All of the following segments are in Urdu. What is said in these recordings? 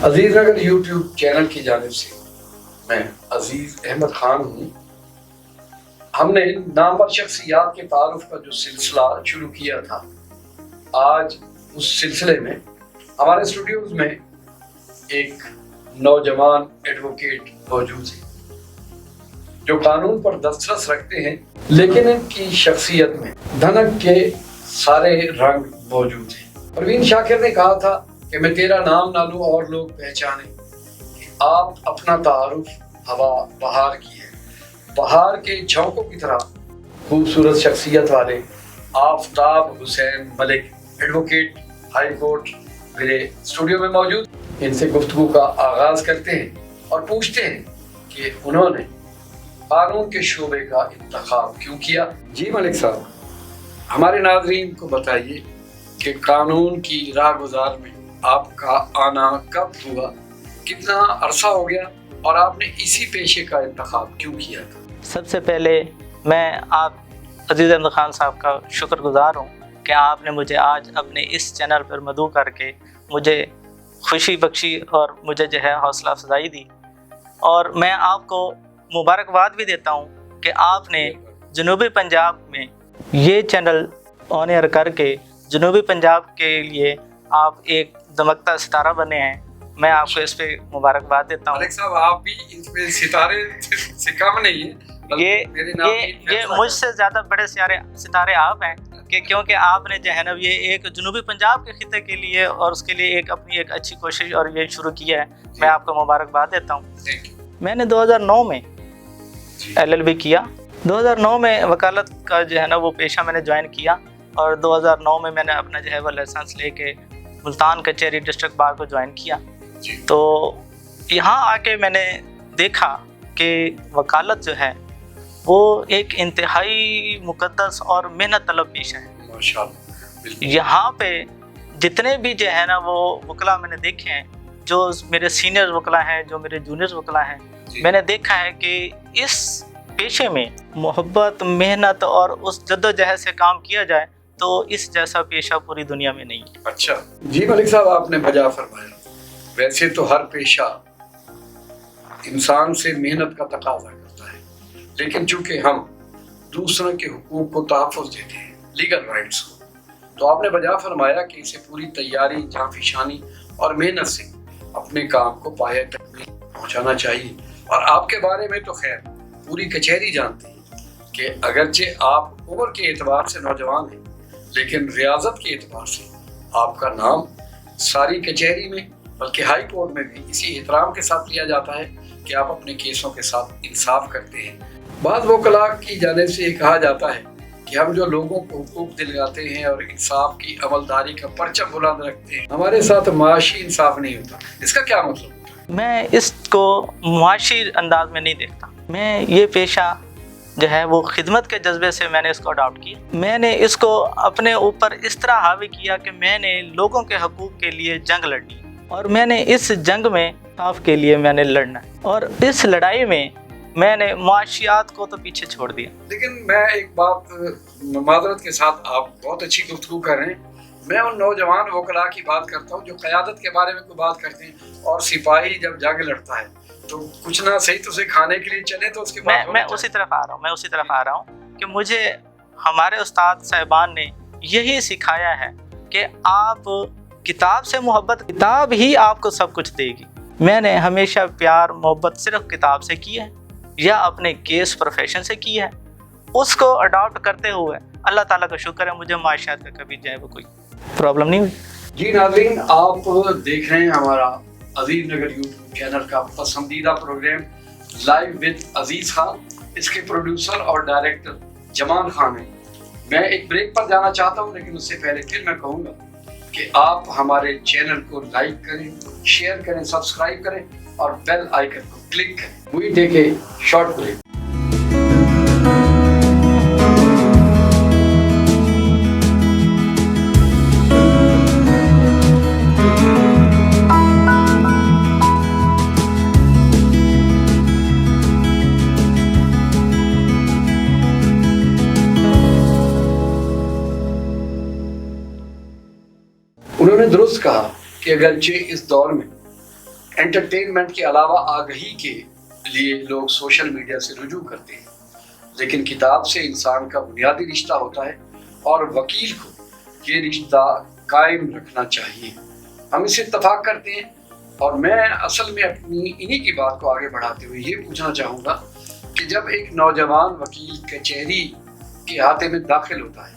عزیز نگر یوٹیوب چینل کی جانب سے میں عزیز احمد خان ہوں۔ ہم نے نامور شخصیات کے تعارف کا جو سلسلہ شروع کیا تھا، آج اس سلسلے میں ہمارے اسٹوڈیوز میں ایک نوجوان ایڈوکیٹ موجود ہیں جو قانون پر دسترس رکھتے ہیں، لیکن ان کی شخصیت میں دھنک کے سارے رنگ موجود ہیں۔ پروین شاکر نے کہا تھا کہ میں تیرا نام نہ لوں اور لوگ پہچانیں کہ آپ اپنا تعارف ہوا بہار کی ہے۔ بہار کے جھونکوں کی طرح خوبصورت شخصیت والے آفتاب حسین ملک ایڈوکیٹ ہائی کورٹ میرے اسٹوڈیو میں موجود۔ ان سے گفتگو کا آغاز کرتے ہیں اور پوچھتے ہیں کہ انہوں نے قانون کے شعبے کا انتخاب کیوں کیا۔ جی ملک صاحب، ہمارے ناظرین کو بتائیے کہ قانون کی راہ گزار میں آپ کا آنا کب ہوا، کتنا عرصہ ہو گیا اور آپ نے اسی پیشے کا انتخاب کیوں کیا تھا؟ سب سے پہلے میں آپ عزیز احمد خان صاحب کا شکر گزار ہوں کہ آپ نے مجھے آج اپنے اس چینل پر مدعو کر کے مجھے خوشی بخشی اور مجھے جو ہے حوصلہ افزائی دی، اور میں آپ کو مبارکباد بھی دیتا ہوں کہ آپ نے جنوبی پنجاب میں یہ چینل آن ایئر کر کے جنوبی پنجاب کے لیے آپ ایک دمکتا ستارہ بنے ہیں۔ میں آپ کو اس پہ مبارکباد دیتا ہوں۔ ملک صاحب، آپ بھی ان میں ستارے سے کم نہیں ہیں۔ یہ مجھ سے زیادہ بڑے ستارے آپ ہیں کہ کیونکہ آپ نے جو ہے نا یہ ایک جنوبی پنجاب کے خطے کے لیے اور اس کے لیے اپنی ایک اچھی کوشش اور یہ شروع کیا ہے۔ میں آپ کو مبارکباد دیتا ہوں۔ میں نے 2009 میں LLB کیا۔ 2009 میں وکالت کا جو ہے نا وہ پیشہ میں نے جوائن کیا، اور 2009 میں نے اپنا جو ہے وہ لائسنس لے کے ملتان کچہری ڈسٹرکٹ بار کو جوائن کیا۔ تو یہاں آ کے میں نے دیکھا کہ وکالت جو ہے وہ ایک انتہائی مقدس اور محنت طلب پیشہ ہے۔ یہاں پہ جتنے بھی جو ہے نا وہ وکلا میں نے دیکھے ہیں، جو میرے سینئر وکلا ہیں، جو میرے جونیئر وکلا ہیں، میں نے دیکھا ہے کہ اس پیشے میں محبت، محنت اور اس جدوجہد سے کام کیا جائے تو اس جیسا پیشہ پوری دنیا میں نہیں ہے۔ اچھا جی ملک صاحب، آپ نے بجا فرمایا۔ ویسے تو ہر پیشہ انسان سے محنت کا تقاضا کرتا ہے، لیکن چونکہ ہم دوسروں کے حقوق کو تحفظ دیتے ہیں، لیگل رائٹس کو، تو آپ نے بجا فرمایا کہ اسے پوری تیاری، جانفشانی اور محنت سے اپنے کام کو پایہ تکمیل پہنچانا چاہیے۔ اور آپ کے بارے میں تو خیر پوری کچہری جانتی ہے کہ اگرچہ آپ عمر کے اعتبار سے نوجوان ہیں، لیکن ریاضت کے اعتبار سے آپ کا نام ساری کچہری میں بلکہ ہائی کورٹ میں بھی اسی احترام کے ساتھ لیا جاتا ہے کہ آپ اپنے کیسوں کے ساتھ انصاف کرتے ہیں۔ بعض وکلاء کی جانب سے یہ کہا جاتا ہے کہ ہم جو لوگوں کو حقوق دلواتے ہیں اور انصاف کی عملداری کا پرچم بلند رکھتے ہیں، ہمارے ساتھ معاشی انصاف نہیں ہوتا۔ اس کا کیا مطلب ہوتا ہے؟ میں اس کو معاشی انداز میں نہیں دیکھتا۔ میں یہ پیشہ جو ہے وہ خدمت کے جذبے سے میں نے اس کو اڈاپٹ کیا۔ میں نے اس کو اپنے اوپر اس طرح حاوی کیا کہ میں نے لوگوں کے حقوق کے لیے جنگ لڑنی، اور میں نے اس جنگ میں انصاف کے لیے میں نے لڑنا ہے، اور اس لڑائی میں میں نے معاشیات کو تو پیچھے چھوڑ دیا۔ لیکن میں ایک بات معذرت کے ساتھ، آپ بہت اچھی گفتگو کر رہے ہیں، میں ان نوجوان وکلاء کی بات کرتا ہوں جو قیادت کے بارے میں کوئی بات کرتے ہیں، اور سپاہی جب جنگ لڑتا ہے تو کچھ نہ صحیح تو اسے کھانے کے لیے چلے تو اس کے بعد میں اسی طرف آ رہا ہوں کہ مجھے ہمارے استاد صاحبان نے یہی سکھایا ہے کہ آپ کتاب سے محبت، کتاب ہی آپ کو سب کچھ دے گی۔ میں نے ہمیشہ پیار محبت صرف کتاب سے کی ہے یا اپنے کیس پروفیشن سے کی ہے۔ اس کو اڈاپٹ کرتے ہوئے اللہ تعالیٰ کا شکر ہے مجھے معاشیات کا کبھی جو ہے وہ کوئی پرابلم نہیں ہوئی۔ جی ناظرین، آپ دیکھ رہے ہیں ہمارا عزیز نگر یوٹیوب چینل کا پسندیدہ پروگرام لائیو ود عزیز خان۔ اس کے پروڈیوسر اور ڈائریکٹر جمان خان ہیں۔ میں ایک بریک پر جانا چاہتا ہوں، لیکن اس سے پہلے پھر میں کہوں گا کہ آپ ہمارے چینل کو لائک کریں، شیئر کریں، سبسکرائب کریں اور بیل آئیکن کو کلک کریں۔ وی ٹیک اے شارٹ بریک۔ انہوں نے درست کہا کہ اگرچہ اس دور میں انٹرٹینمنٹ کے علاوہ آگہی کے لیے لوگ سوشل میڈیا سے رجوع کرتے ہیں، لیکن کتاب سے انسان کا بنیادی رشتہ ہوتا ہے اور وکیل کو یہ رشتہ قائم رکھنا چاہیے۔ ہم اس سے اتفاق کرتے ہیں، اور میں اصل میں اپنی انہی کی بات کو آگے بڑھاتے ہوئے یہ پوچھنا چاہوں گا کہ جب ایک نوجوان وکیل کچہری کے احاطے میں داخل ہوتا ہے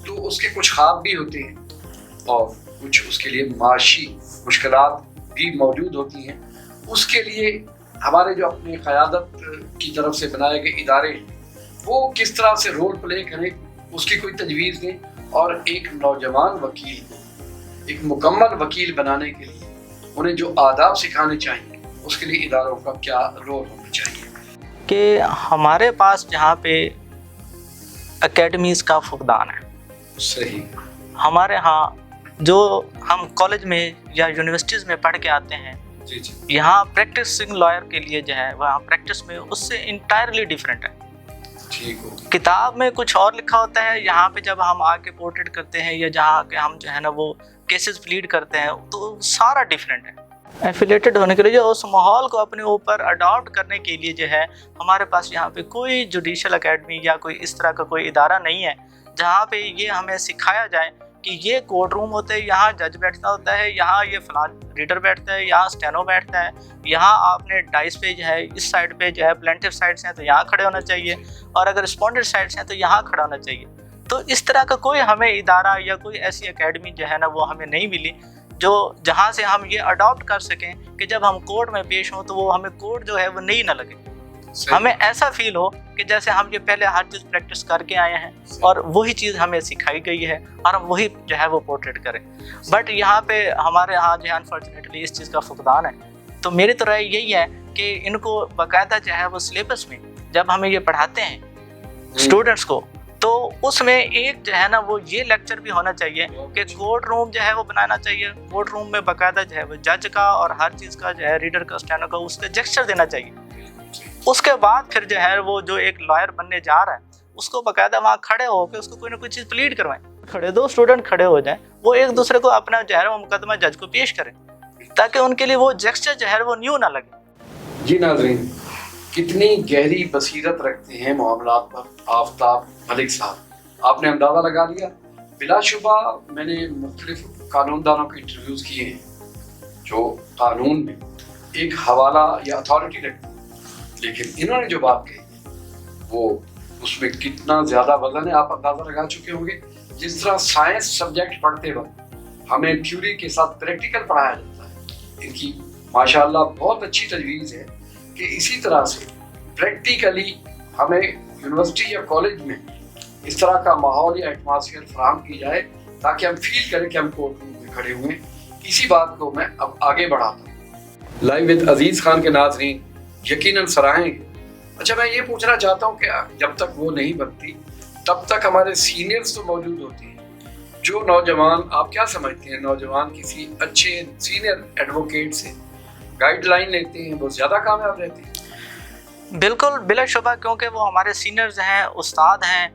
تو اس کے کچھ خواب بھی ہوتے ہیں اور کچھ اس کے لیے معاشی مشکلات بھی موجود ہوتی ہیں۔ اس کے لیے ہمارے جو اپنے قیادت کی طرف سے بنائے گئے ادارے ہیں وہ کس طرح سے رول پلے کریں، اس کی کوئی تجویز دیں، اور ایک نوجوان وکیل کو ایک مکمل وکیل بنانے کے لیے انہیں جو آداب سکھانے چاہیے اس کے لیے اداروں کا کیا رول ہونا چاہیے؟ کہ ہمارے پاس جہاں پہ اکیڈمیز کا فقدان ہے، صحیح، ہمارے ہاں جو ہم کالج میں یا یونیورسٹیز میں پڑھ کے آتے ہیں، جی جی، یہاں پریکٹسنگ لائر کے لیے جو ہے وہاں پریکٹس میں اس سے انٹائرلی ڈیفرنٹ ہے۔ ٹھیک ہو، کتاب میں کچھ اور لکھا ہوتا ہے، یہاں پہ جب ہم آ کے پورٹریٹ کرتے ہیں یا جہاں کے ہم جو ہے نا وہ کیسز پلیڈ کرتے ہیں تو سارا ڈیفرنٹ ہے۔ ایفیلیٹڈ ہونے کے لیے جو اس ماحول کو اپنے اوپر اڈاپٹ کرنے کے لیے جو ہے ہمارے پاس یہاں پہ کوئی جوڈیشل اکیڈمی یا کوئی اس طرح کا کوئی ادارہ نہیں ہے جہاں پہ یہ ہمیں سکھایا جائے کہ یہ کورٹ روم ہوتے ہیں، یہاں جج بیٹھتا ہوتا ہے، یہاں یہ فلاں ریڈر بیٹھتا ہے، یہاں اسٹینو بیٹھتا ہے، یہاں آپ نے ڈائس پہ جو ہے اس سائڈ پہ جو ہے پلینٹیف سائڈ سے ہیں تو یہاں کھڑے ہونا چاہیے، اور اگر رسپونڈنٹ سائڈ سے ہیں تو یہاں کھڑا ہونا چاہیے۔ تو اس طرح کا کوئی ہمیں ادارہ یا کوئی ایسی اکیڈمی جو ہے نا وہ ہمیں نہیں ملی جو جہاں سے ہم یہ اڈاپٹ کر سکیں کہ جب ہم کورٹ میں پیش ہوں تو وہ ہمیں کورٹ جو ہے وہ نئی نہ لگے، ہمیں ایسا فیل ہو کہ جیسے ہم یہ پہلے ہر چیز پریکٹس کر کے آئے ہیں اور وہی چیز ہمیں سکھائی گئی ہے اور ہم وہی جو ہے وہ پورٹریٹ کریں۔ بٹ یہاں پہ ہمارے ہاں جو ہے انفارچونیٹلی اس چیز کا فقدان ہے۔ تو میری تو رائے یہی ہے کہ ان کو باقاعدہ جو ہے وہ سلیبس میں جب ہمیں یہ پڑھاتے ہیں اسٹوڈنٹس کو تو اس میں ایک جو ہے نا وہ یہ لیکچر بھی ہونا چاہیے کہ کورٹ روم جو ہے وہ بنانا چاہیے، کورٹ روم میں باقاعدہ جو ہے وہ جج کا اور ہر چیز کا جو ہے ریڈر کا اسٹینو کا اس کا جیکسچر دینا چاہیے۔ اس کے بعد پھر جو ہے وہ جو ایک لائر بننے جا رہا ہے اس کو باقاعدہ وہاں کھڑے ہو کے اس کو کوئی نہ کوئی چیز پلیڈ کروائیں، دو اسٹوڈنٹ کھڑے ہو جائیں، وہ ایک دوسرے کو اپنا جو ہے وہ مقدمہ جج کو پیش کریں تاکہ ان کے لیے وہ جیکسچر جو ہے وہ نیو نہ لگے۔ جی ناظرین، کتنی گہری بصیرت رکھتے ہیں معاملات پر آفتاب ملک صاحب، آپ نے اندازہ لگا لیا۔ بلا شبہ میں نے مختلف قانون دانوں کے انٹرویوز کیے ہیں جو قانون میں ایک حوالہ یا اتھارٹی رکھتے ہیں، لیکن انہوں نے جو بات کہی وہ اس میں کتنا زیادہ وزن ہے آپ اندازہ لگا چکے ہوں گے۔ جس طرح سائنس سبجیکٹ پڑھتے وقت ہمیں تھیوری کے ساتھ پریکٹیکل پڑھایا جاتا ہے، ان کی ماشاءاللہ بہت اچھی تجویز ہے کہ اسی طرح سے پریکٹیکلی ہمیں یونیورسٹی یا کالج میں اس طرح کا ماحول یا ایٹماسفیئر فراہم کی جائے تاکہ ہم فیل کریں کہ ہم کورٹ روم میں کھڑے ہوئے۔ اسی بات کو میں اب آگے بڑھاتا ہوں۔ لائیو ود عزیز خان کے ناظرین یقیناً سراہیں گے۔ اچھا، میں یہ پوچھنا چاہتا ہوں کہ جب تک وہ نہیں بنتی تب تک ہمارے سینئرز تو موجود ہوتے ہیں۔ جو نوجوان، آپ کیا سمجھتے ہیں، نوجوان کسی اچھے سینئر ایڈوکیٹ سے گائیڈ لائن لیتے ہیں وہ زیادہ کامیاب رہتے ہیں؟ بالکل، بلا شبہ، کیونکہ وہ ہمارے سینئرز ہیں، استاد ہیں،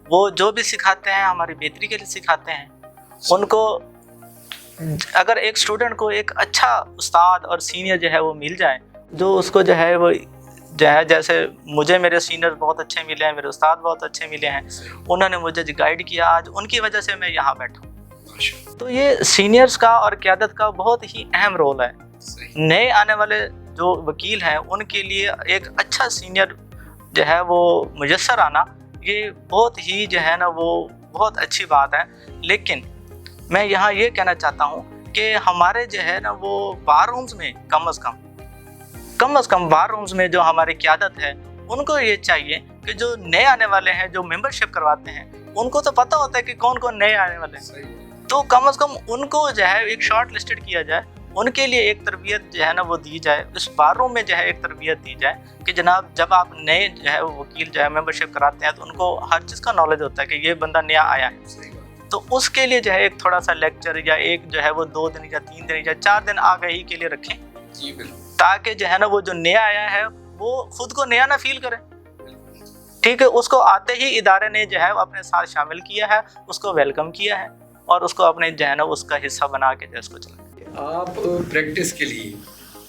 وہ جو بھی سکھاتے ہیں ہماری بہتری کے لیے سکھاتے ہیں۔ ان کو اگر ایک اسٹوڈنٹ کو ایک اچھا استاد اور سینئر جو ہے وہ مل جائے جو اس کو جو ہے وہ جو ہے، جیسے مجھے میرے سینئر بہت اچھے ملے ہیں، میرے استاد بہت اچھے ملے ہیں، انہوں نے مجھے گائیڈ کیا، آج ان کی وجہ سے میں یہاں بیٹھا ہوں۔ تو یہ سینئرز کا اور قیادت کا بہت ہی اہم رول ہے۔ نئے آنے والے جو وکیل ہیں ان کے لیے ایک اچھا سینئر جو ہے وہ میسر آنا یہ بہت ہی جو ہے نا وہ بہت اچھی بات ہے۔ لیکن میں یہاں یہ کہنا چاہتا ہوں کہ ہمارے جو ہے نا وہ بار رومز میں کم از کم بار رومز میں جو ہماری قیادت ہے ان کو یہ چاہیے کہ جو نئے آنے والے ہیں، جو ممبرشپ کرواتے ہیں، ان کو تو پتہ ہوتا ہے کہ کون کون نئے آنے والے ہیں، تو کم از کم ان کو جو ہے ایک شارٹ لسٹڈ کیا جائے، ان کے لیے ایک تربیت جو ہے نا وہ دی جائے، اس بار روم میں جو ہے ایک تربیت دی جائے کہ جناب جب آپ نئے جو ہے وکیل جو ہے ممبرشپ کراتے ہیں تو ان کو ہر چیز کا نالج ہوتا ہے کہ یہ بندہ نیا آیا ہے، تو اس کے لیے جو ہے ایک تھوڑا سا لیکچر یا ایک جو ہے وہ 2 دن یا 3 دن یا 4 دن آگہی کے لیے رکھیں، تاکہ جو ہے نا وہ جو نیا آیا ہے وہ خود کو نیا نہ فیل کرے۔ ٹھیک ہے، اس کو آتے ہی ادارے نے جو ہے اپنے ساتھ شامل کیا ہے، اس کو ویلکم کیا ہے اور اس کو اپنے جو ہے نا اس کا حصہ بنا کے جو ہے اس کو چلایا۔ آپ پریکٹس کے لیے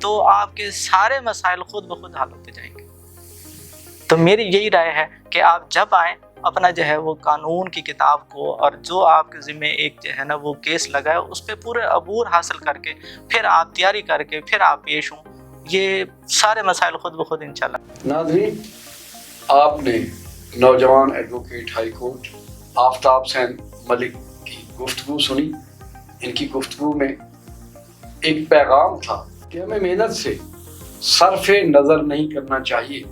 تو آپ کے سارے مسائل خود بخود حل ہوتے جائیں گے. تو میری یہی رائے ہے کہ آپ جب آئیں اپنا جو ہے وہ قانون کی کتاب کو اور جو آپ کے ذمہ ایک جو ہے نا وہ کیس لگا ہے اس پہ پورے عبور حاصل کر کے پھر آپ تیاری کر کے پھر آپ پیش ہوں. یہ سارے مسائل خود بخود انشاءاللہ. ناظرین، آپ نے نوجوان ایڈوکیٹ ہائی کورٹ آفتاب حسین ملک کی گفتگو سنی. ان کی گفتگو میں ایک پیغام تھا کہ ہمیں محنت سے صرف نظر نہیں کرنا چاہیے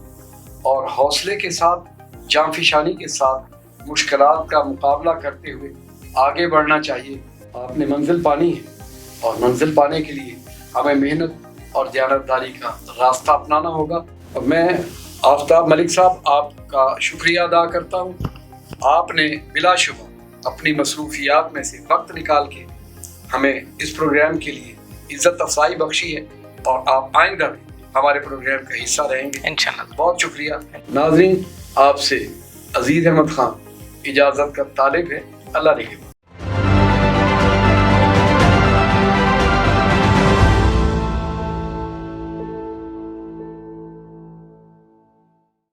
اور حوصلے کے ساتھ جانفشانی کے ساتھ مشکلات کا مقابلہ کرتے ہوئے آگے بڑھنا چاہیے. آپ نے منزل پانی ہے اور منزل پانے کے لیے ہمیں محنت اور دیانتداری کا راستہ اپنانا ہوگا. اور میں آفتاب ملک صاحب آپ کا شکریہ ادا کرتا ہوں. آپ نے بلا شبہ اپنی مصروفیات میں سے وقت نکال کے ہمیں اس پروگرام کے لیے عزت افزائی بخشی ہے اور آپ آئندہ بھی ہمارے پروگرام کا حصہ رہیں گے انشاءاللہ. بہت شکریہ. ناظرین، آپ سے عزیز احمد خان اجازت کا طالب ہے. اللہ نگہبان.